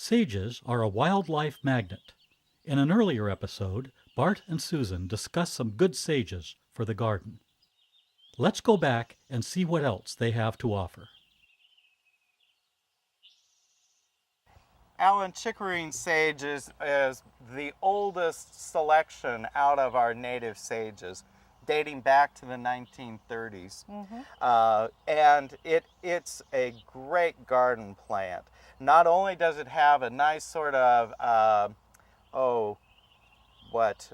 Sages are a wildlife magnet. In an earlier episode, Bart and Susan discussed some good sages for the garden. Let's go back and see what else they have to offer. Alan Chickering sage is the oldest selection out of our native sages, dating back to the 1930s. And it's a great garden plant. Not only does it have a nice sort of, what's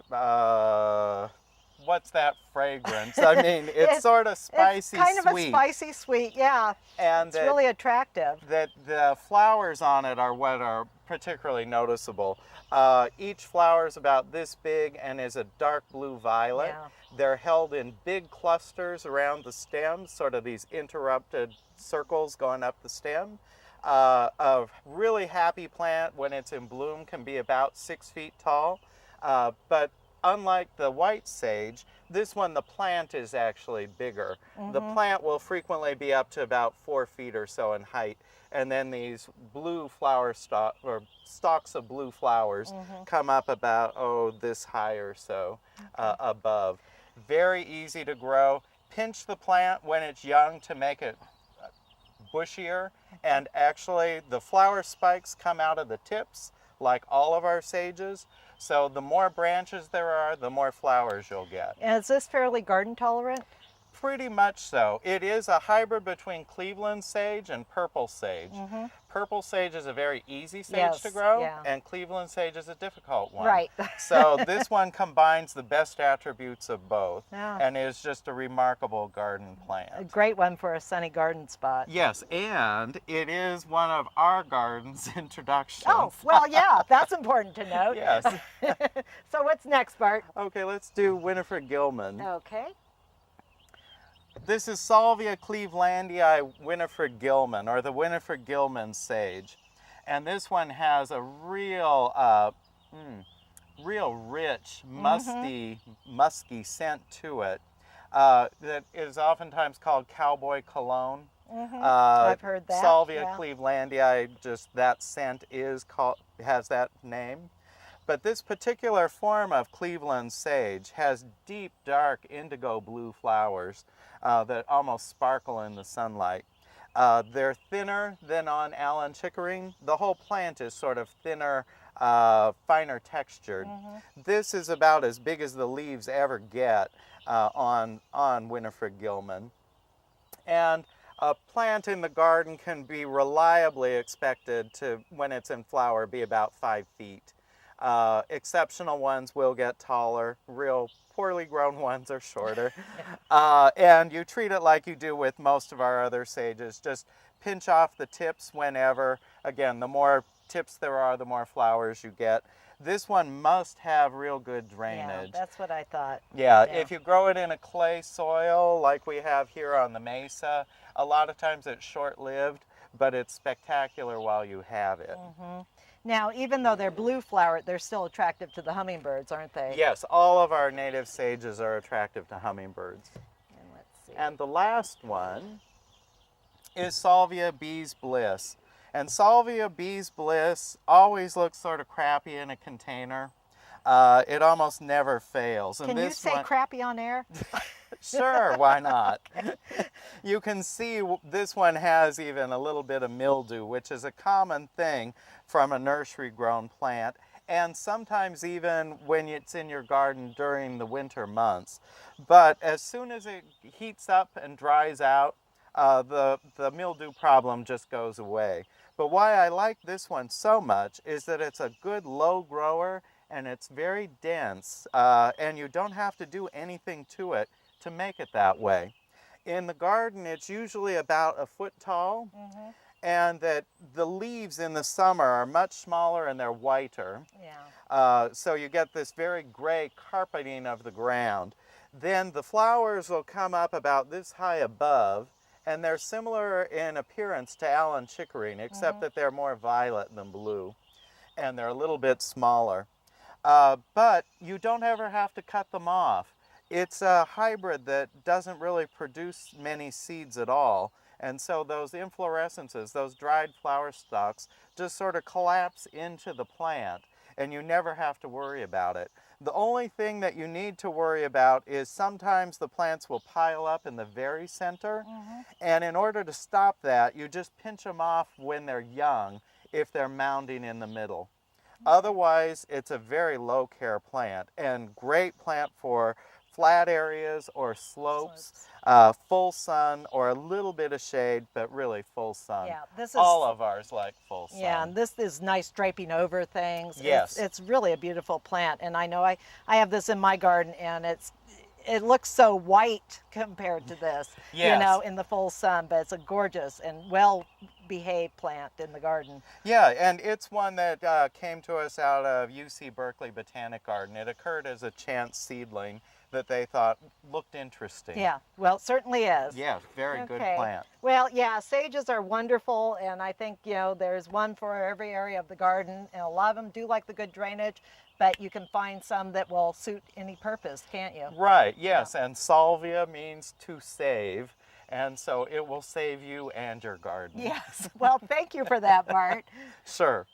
that fragrance? I mean, it's sort of spicy, it's kind sweet. of a spicy sweet, yeah. And it's really attractive. That the flowers on it are what are particularly noticeable. Each flower is about this big and is a dark blue violet. Yeah. They're held in big clusters around the stem, sort of these interrupted circles going up the stem. A really happy plant when it's in bloom can be about 6 feet tall, but unlike the white sage, this one, the plant is actually bigger. The plant will frequently be up to about 4 feet or so in height, and then these blue flower stalks of blue flowers come up about, this high or so above. Very easy to grow. Pinch the plant when it's young to make it bushier, and actually the flower spikes come out of the tips like all of our sages. So the more branches there are, the more flowers you'll get. And is this fairly garden tolerant? Pretty much so. It is a hybrid between Cleveland sage and purple sage. Purple sage is a very easy sage to grow, and Cleveland sage is a difficult one. Right. So this one combines the best attributes of both and is just a remarkable garden plant. A great one for a sunny garden spot. Yes, and it is one of our garden's introductions. Oh, well, yeah, that's important to note. Yes. So what's next, Bart? Okay, let's do Winifred Gilman. Okay. This is Salvia Clevelandii Winifred Gilman, or the Winifred Gilman sage. And this one has a real rich, musky scent to it that is oftentimes called cowboy cologne. I've heard that. Salvia Clevelandii, just that scent has that name. But this particular form of Cleveland sage has deep, dark, indigo blue flowers that almost sparkle in the sunlight. They're thinner than on Alan Chickering. The whole plant is sort of thinner, finer textured. This is about as big as the leaves ever get on Winifred Gilman. And a plant in the garden can be reliably expected to, when it's in flower, be about 5 feet. Exceptional ones will get taller. Real poorly grown ones are shorter. And you treat it like you do with most of our other sages. Just pinch off the tips whenever. Again, the more tips there are, the more flowers you get. This one must have real good drainage. Yeah, that's what I thought. Yeah, if you grow it in a clay soil like we have here on the mesa, a lot of times it's short-lived, but it's spectacular while you have it. Now, even though they're blue flowered, they're still attractive to the hummingbirds, aren't they? Yes, all of our native sages are attractive to hummingbirds. And let's see. And the last one is Salvia Bee's Bliss. And Salvia Bee's Bliss always looks sort of crappy in a container. It almost never fails. And Can you say crappy on air? Sure, why not? You can see this one has even a little bit of mildew, which is a common thing from a nursery grown plant, and sometimes even when it's in your garden during the winter months. But as soon as it heats up and dries out, the mildew problem just goes away. But why I like this one so much is that it's a good low grower and it's very dense, and you don't have to do anything to it to make it that way. In the garden, it's usually about a foot tall, and that the leaves in the summer are much smaller and they're whiter. So you get this very gray carpeting of the ground. Then the flowers will come up about this high above, and they're similar in appearance to Alan Chickering, except that they're more violet than blue, and they're a little bit smaller. But you don't ever have to cut them off. It's a hybrid that doesn't really produce many seeds at all, And so those inflorescences, those dried flower stalks, just sort of collapse into the plant, and you never have to worry about it. The only thing that you need to worry about is sometimes the plants will pile up in the very center, and in order to stop that, you just pinch them off when they're young if they're mounding in the middle. Otherwise, it's a very low care plant and great plant for flat areas or slopes, full sun or a little bit of shade, but really full sun. Yeah, this is all of ours like full sun. Yeah, and this is nice draping over things. Yes. It's really a beautiful plant, and I know I have this in my garden, and it looks so white compared to this, Yes. you know, in the full sun, but it's a gorgeous and well-behaved plant in the garden. Yeah, and it's one that came to us out of UC Berkeley Botanic Garden. It occurred as a chance seedling that they thought looked interesting. Yeah, well, it certainly is. Yeah, very good Okay. plant. Well, yeah, sages are wonderful, and I think, you know, there's one for every area of the garden, and a lot of them do like the good drainage, but you can find some that will suit any purpose, can't you? Right, yes, and salvia means to save, and so it will save you and your garden. Yes. Well, thank you for that, Bart. Sure.